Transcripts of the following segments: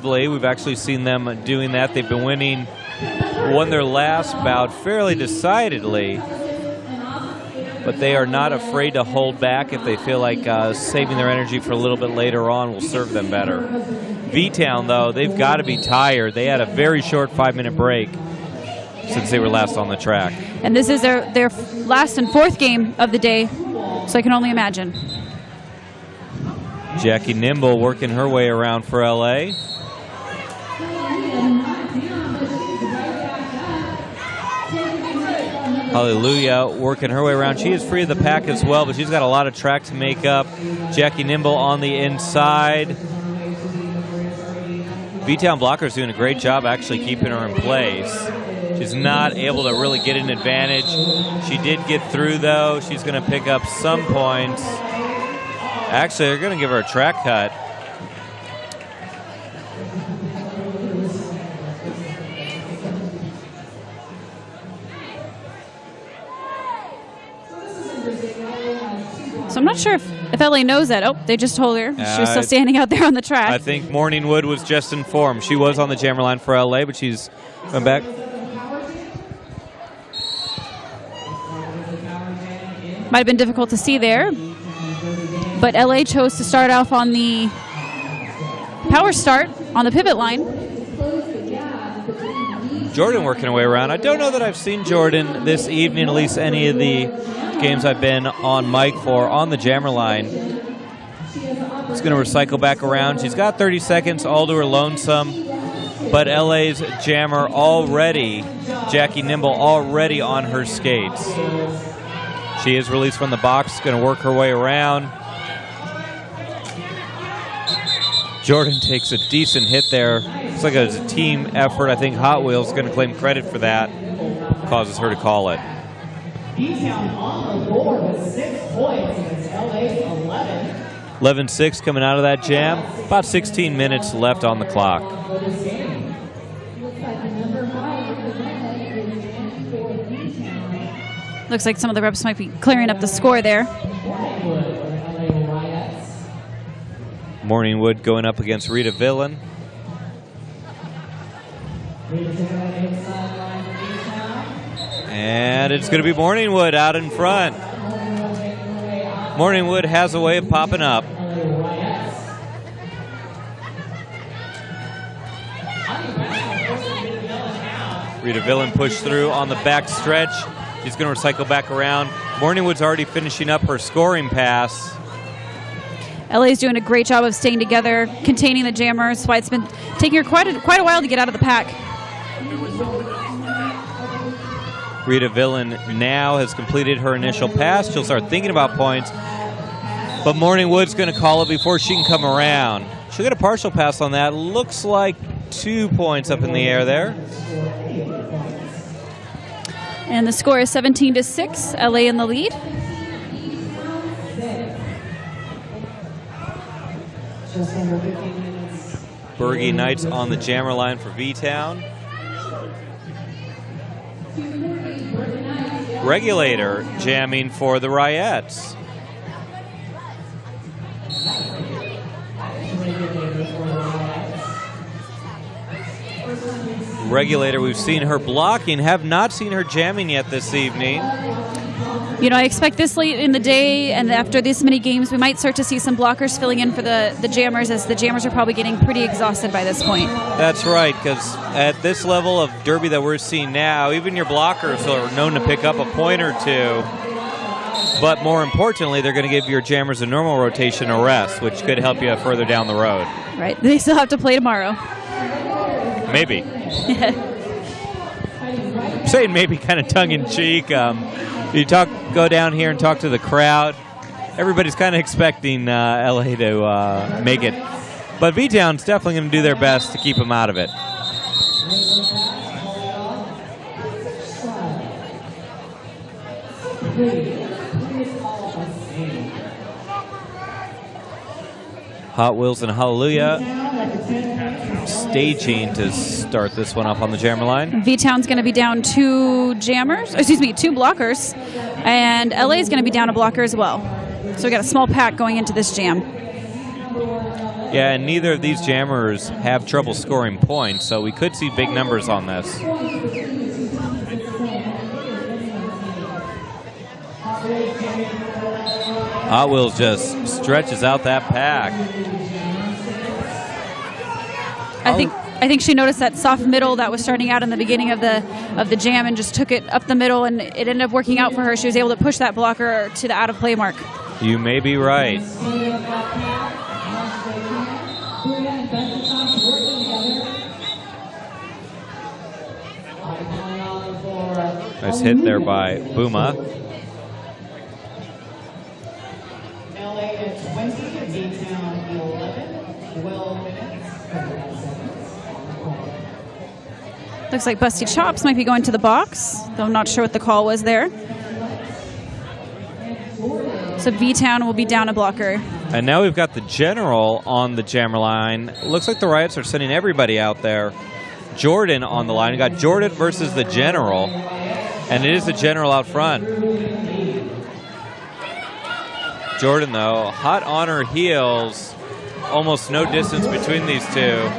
We've actually seen them doing that. They've been won their last bout fairly decidedly, but they are not afraid to hold back if they feel like saving their energy for a little bit later on will serve them better. V-Town, though, they've got to be tired. They had a very short 5-minute break since they were last on the track. And this is their last and fourth game of the day, so I can only imagine. Jackie Nimble working her way around for LA. Hallelujah working her way around. She is free of the pack as well, but she's got a lot of track to make up. Jackie Nimble on the inside. V-Town Blocker's doing a great job actually keeping her in place. She's not able to really get an advantage. She did get through, though. She's going to pick up some points. Actually, they're going to give her a track cut. So I'm not sure if LA knows that. Oh, they just told her. She was still standing out there on the track. I think Morningwood was just informed. She was on the jammer line for LA, but she's going back. Might have been difficult to see there, but LA chose to start off on the power start on the pivot line. Jordan working her way around. I don't know that I've seen Jordan this evening, at least any of the games I've been on mic for, on the jammer line. She's going to recycle back around. She's got 30 seconds all to her lonesome, but LA's jammer already, Jackie Nimble, already on her skates. She is released from the box, going to work her way around. Jordan takes a decent hit there. Looks like it was a team effort. I think Hot Wheels is going to claim credit for that. Causes her to call it. V-Town on the board with 6 points against LA's 11. 11-6 coming out of that jam. About 16 minutes left on the clock. Looks like some of the reps might be clearing up the score there. Morningwood going up against Rita Villain. And it's going to be Morningwood out in front. Morningwood has a way of popping up. Rita Villain pushed through on the back stretch. She's going to recycle back around. Morningwood's already finishing up her scoring pass. LA's doing a great job of staying together, containing the jammers. That's why it's been taking her quite a while to get out of the pack. Rita Villain now has completed her initial pass. She'll start thinking about points, but Morningwood's going to call it before she can come around. She'll get a partial pass on that. Looks like 2 points up in the air there. And the score is 17-6. LA in the lead. Bergie Knights on the jammer line for V-Town. Regulator jamming for the Ryettes. Regulator, we've seen her blocking, have not seen her jamming yet this evening. You know, I expect this late in the day and after this many games, we might start to see some blockers filling in for the jammers, as the jammers are probably getting pretty exhausted by this point. That's right, because at this level of derby that we're seeing now, even your blockers are known to pick up a point or two. But more importantly, they're going to give your jammers a normal rotation a rest, which could help you further down the road. Right. They still have to play tomorrow. Maybe. I'm saying maybe kind of tongue-in-cheek. You go down here and talk to the crowd. Everybody's kind of expecting LA to make it. But V-Town's definitely going to do their best to keep them out of it. Hot Wheels and Hallelujah staging to start this one up on the jammer line. V-Town's going to be down 2 blockers, and LA's going to be down a blocker as well. So we got a small pack going into this jam. Yeah, and neither of these jammers have trouble scoring points, so we could see big numbers on this. Hot Wheels just stretches out that pack. I think she noticed that soft middle that was starting out in the beginning of the jam and just took it up the middle, and it ended up working out for her. She was able to push that blocker to the out of play mark. You may be right. Nice hit there by Bouma. LA at 20, Vtown 11, 12 minutes. Looks like Busty Chops might be going to the box, though I'm not sure what the call was there. So V-Town will be down a blocker. And now we've got the General on the jammer line. Looks like the Riots are sending everybody out there. Jordan on the line. We got Jordan versus the General. And it is the General out front. Jordan, though, hot on her heels. Almost no distance between these two.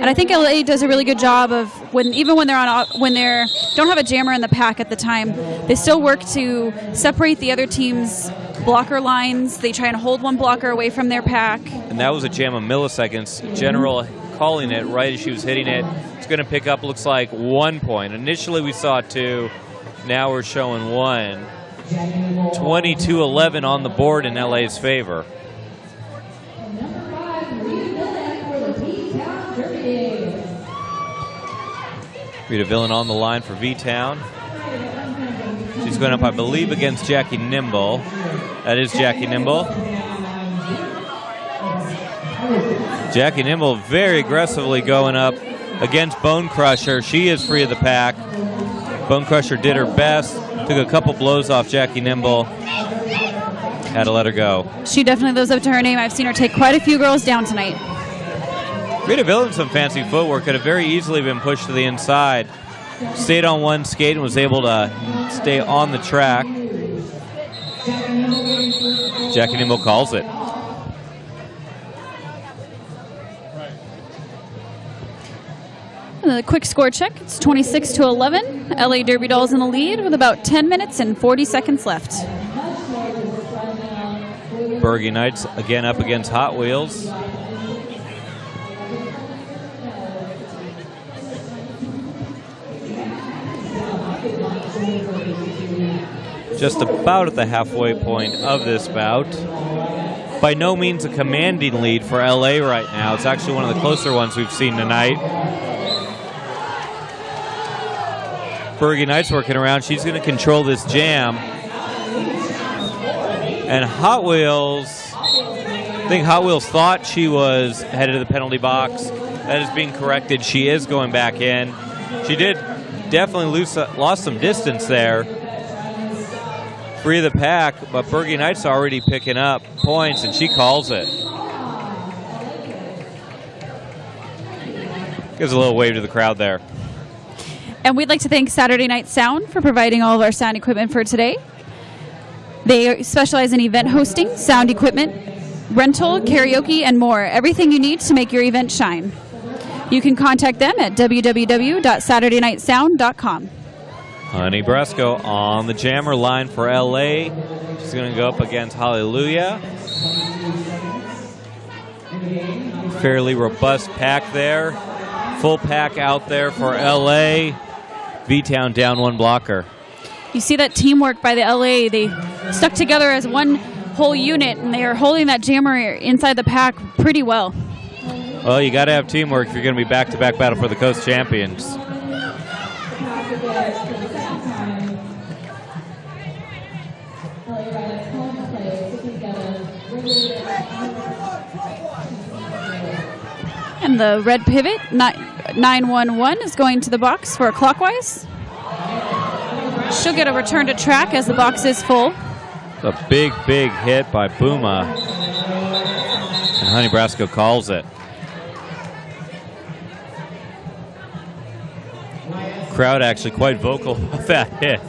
And I think LA does a really good job of even when they're don't have a jammer in the pack at the time, they still work to separate the other team's blocker lines. They try and hold one blocker away from their pack. And that was a jam of milliseconds. General calling it right as she was hitting it. It's going to pick up, looks like, 1 point. Initially we saw 2. Now we're showing 1. 22-11 on the board in LA's favor. Rita Villain on the line for V-Town. She's going up, I believe, against Jackie Nimble. That is Jackie Nimble. Jackie Nimble very aggressively going up against Bone Crusher. She is free of the pack. Bone Crusher did her best. Took a couple blows off Jackie Nimble. Had to let her go. She definitely lives up to her name. I've seen her take quite a few girls down tonight. Rita Villain, some fancy footwork, could have very easily been pushed to the inside. Stayed on one skate and was able to stay on the track. Jackie Nimble calls it. A quick score check. It's 26-11. LA Derby Dolls in the lead with about 10 minutes and 40 seconds left. Bergie Knights again up against Hot Wheels. Just about at the halfway point of this bout. By no means a commanding lead for LA right now. It's actually one of the closer ones we've seen tonight. Bergie Knight's working around. She's going to control this jam. And Hot Wheels, I think Hot Wheels thought she was headed to the penalty box. That is being corrected. She is going back in. She did definitely lost some distance there. Free of the pack, but Bergie Knight's already picking up points, and she calls it. Gives a little wave to the crowd there. And we'd like to thank Saturday Night Sound for providing all of our sound equipment for today. They specialize in event hosting, sound equipment, rental, karaoke, and more. Everything you need to make your event shine. You can contact them at www.saturdaynightsound.com. Honey Brasco on the jammer line for LA. She's going to go up against Hallelujah. Fairly robust pack there. Full pack out there for LA. V-Town down one blocker. You see that teamwork by the LA. They stuck together as one whole unit, and they are holding that jammer inside the pack pretty well. Well, you got to have teamwork if you're going to be back-to-back battle for the Coast champions. And the red pivot, 911, is going to the box for a clockwise. She'll get a return to track as the box is full. A big, big hit by Bouma. And Honey Brasco calls it. Crowd actually quite vocal with that hit.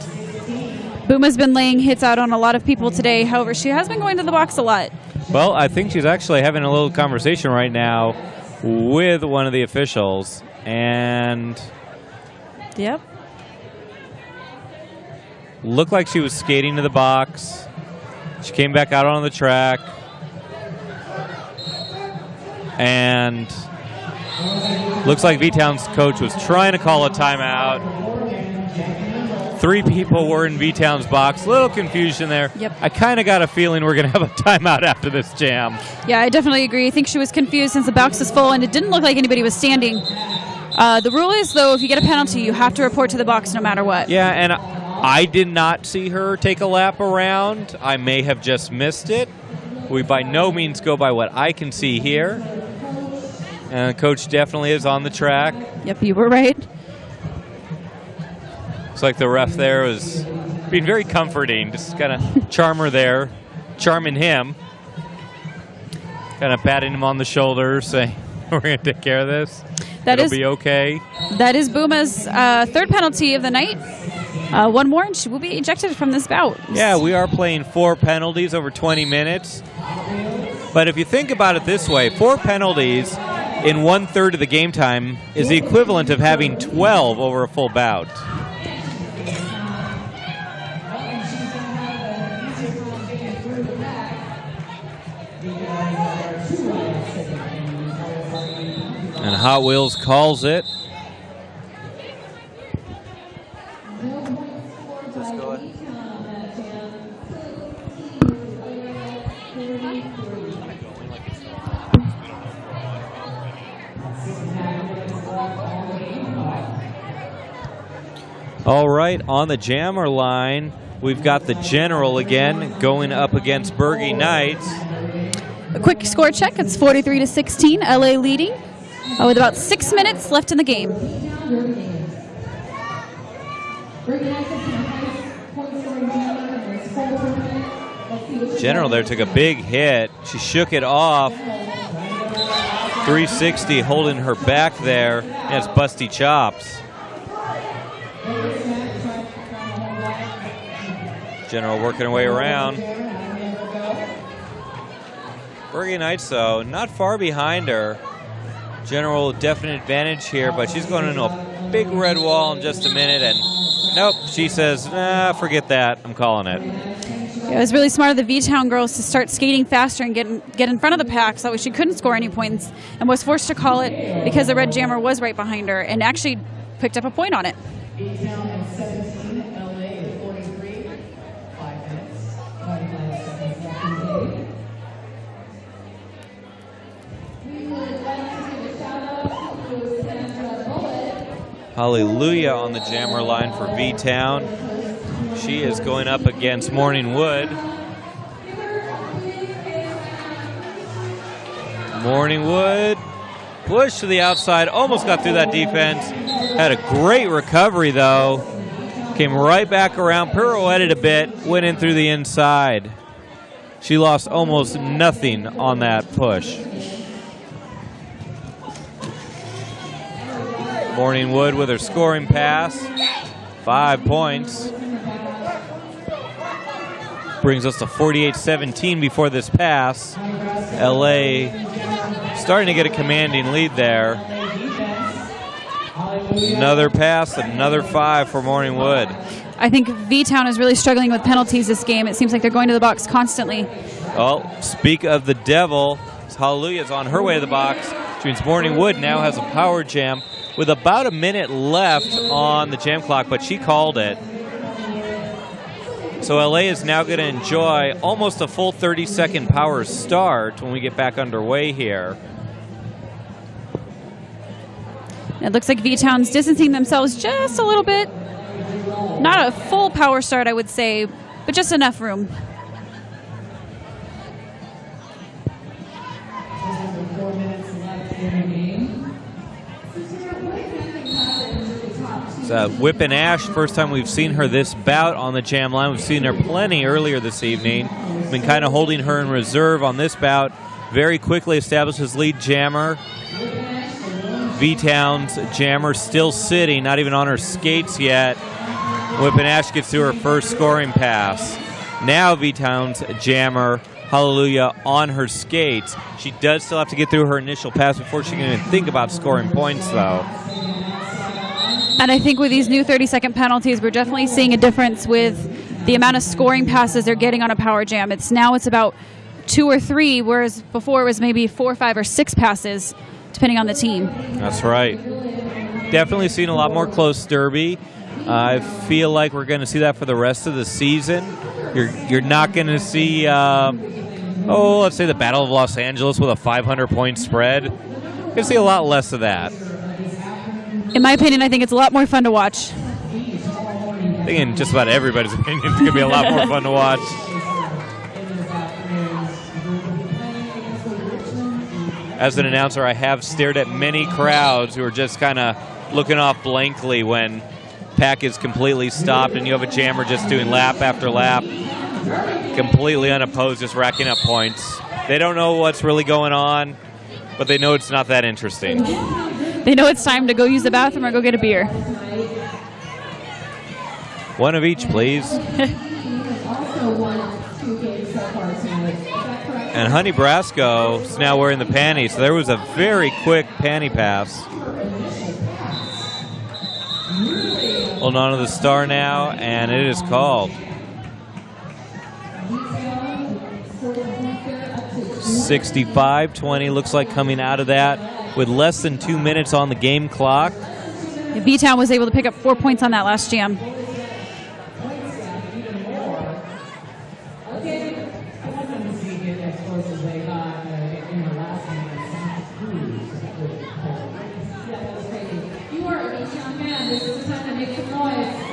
Booma's been laying hits out on a lot of people today. However, she has been going to the box a lot. Well, I think she's actually having a little conversation right now with one of the officials. And Yep. looked like she was skating to the box. She came back out on the track. And looks like V-Town's coach was trying to call a timeout. 3 people were in V-Town's box. Little confusion there. Yep. I kind of got a feeling we're going to have a timeout after this jam. Yeah, I definitely agree. I think she was confused since the box was full and it didn't look like anybody was standing. The rule is, though, if you get a penalty, you have to report to the box no matter what. Yeah, and I did not see her take a lap around. I may have just missed it. We by no means go by what I can see here. And Coach definitely is on the track. Yep, you were right. Looks like the ref there was being very comforting. Just kind of charm her there, charming him. Kind of patting him on the shoulder, saying, we're going to take care of this. It'll be okay. That is Booma's third penalty of the night. One more, and she will be ejected from this bout. Yeah, we are playing 4 penalties over 20 minutes. But if you think about it this way, 4 penalties in 1/3 of the game time is the equivalent of having 12 over a full bout. And Hot Wheels calls it. All right, on the jammer line, we've got the General again going up against Bergie Knights. A quick score check. It's 43-16, LA leading with about 6 minutes left in the game. General there took a big hit. She shook it off. 360 holding her back there. Has busty chops. General working her way around. Bergie Knights, though, not far behind her. General, definite advantage here, but she's going into a big red wall in just a minute, and nope, she says, nah, forget that. I'm calling it. It was really smart of the V-Town girls to start skating faster and get in front of the pack so that way she couldn't score any points and was forced to call it because the red jammer was right behind her and actually picked up a point on it. V-Town is 17, LA is 43, 5 minutes, 25 seconds left in the game. Hallelujah on the jammer line for V-Town. She is going up against Morning Wood. Morning Wood, push to the outside, almost got through that defense. Had a great recovery though. Came right back around, pirouetted a bit, went in through the inside. She lost almost nothing on that push. Morning Wood with her scoring pass, 5 points. Brings us to 48-17 before this pass. LA starting to get a commanding lead there. Another pass, another 5 for Morning Wood. I think V-Town is really struggling with penalties this game. It seems like they're going to the box constantly. Well, speak of the devil, Hallelujah's on her way to the box, which means Morning Wood now has a power jam with about a minute left on the jam clock, but she called it. So LA is now going to enjoy almost a full 30-second power start when we get back underway here. It looks like V-Town's distancing themselves just a little bit. Not a full power start, I would say, but just enough room. Whip and Ash, first time we've seen her this bout on the jam line. We've seen her plenty earlier this evening. Been kind of holding her in reserve on this bout. Very quickly establishes lead jammer. V-Town's jammer still sitting, not even on her skates yet. Whip and Ash gets to her first scoring pass. Now V-Town's jammer Hallelujah on her skates. She does still have to get through her initial pass before she can even think about scoring points, though. And I think with these new 30-second penalties, we're definitely seeing a difference with the amount of scoring passes they're getting on a power jam. Now it's about 2 or 3, whereas before it was maybe 4, 5, or 6 passes, depending on the team. That's right. Definitely seen a lot more close derby. I feel like we're going to see that for the rest of the season. You're not going to see, let's say the Battle of Los Angeles with a 500-point spread. You're going to see a lot less of that. In my opinion, I think it's a lot more fun to watch. I think in just about everybody's opinion, it's going to be a lot more fun to watch. As an announcer, I have stared at many crowds who are just kind of looking off blankly when pack is completely stopped and you have a jammer just doing lap after lap, completely unopposed, just racking up points. They don't know what's really going on, but they know it's not that interesting. They know it's time to go use the bathroom or go get a beer. One of each, please. And Honey Brasco is now wearing the panty, so there was a very quick panty pass. Holding on to the star now, and it is called. 65-20 looks like coming out of that with less than 2 minutes on the game clock. B-Town was able to pick up 4 points on that last jam.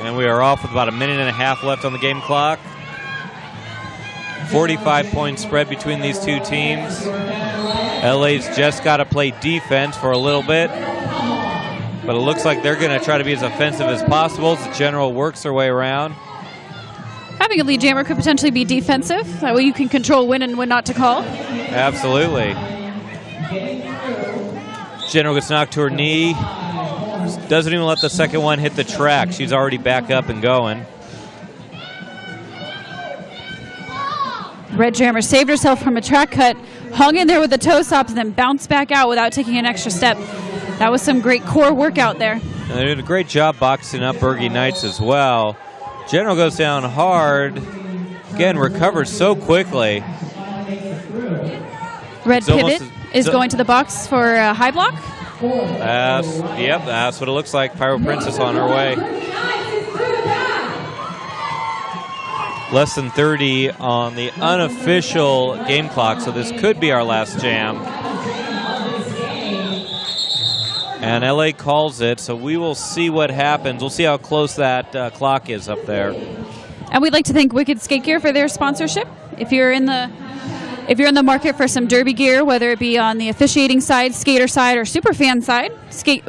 And we are off with about 1.5 minutes left on the game clock. 45-point spread between these two teams. LA's just got to play defense for a little bit. But it looks like they're going to try to be as offensive as possible as the general works their way around. Having a lead jammer could potentially be defensive. That way you can control when and when not to call. Absolutely. General gets knocked to her knee. Doesn't even let the second one hit the track. She's already back up and going. Red jammer saved herself from a track cut, hung in there with the toe stops, and then bounced back out without taking an extra step. That was some great core work out there. And they did a great job boxing up Bergie Knights as well. General goes down hard. Again, recovers so quickly. Red pivot is going to the box for a high block. Yep, that's what it looks like. Pyro Princess on her way. Less than 30 on the unofficial game clock, so this could be our last jam. And LA calls it, so we will see what happens. We'll see how close that clock is up there. And we'd like to thank Wicked Skate Gear for their sponsorship. If you're in the market for some derby gear, whether it be on the officiating side, skater side, or superfan side,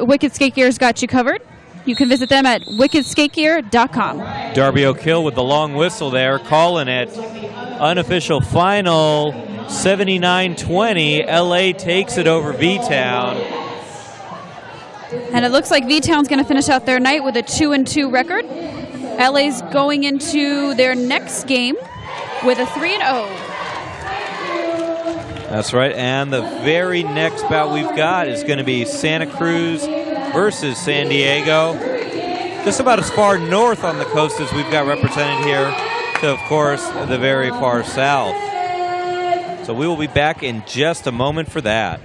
Wicked Skate Gear's got you covered. You can visit them at wickedskategear.com. Darby O'Kill with the long whistle there, calling it. Unofficial final, 79-20. LA takes it over V-Town. And it looks like V-Town's going to finish out their night with a 2-2 record. LA's going into their next game with a 3-0. That's right, and the very next bout we've got is going to be Santa Cruz versus San Diego. Just about as far north on the coast as we've got represented here to, of course, the very far south. So we will be back in just a moment for that.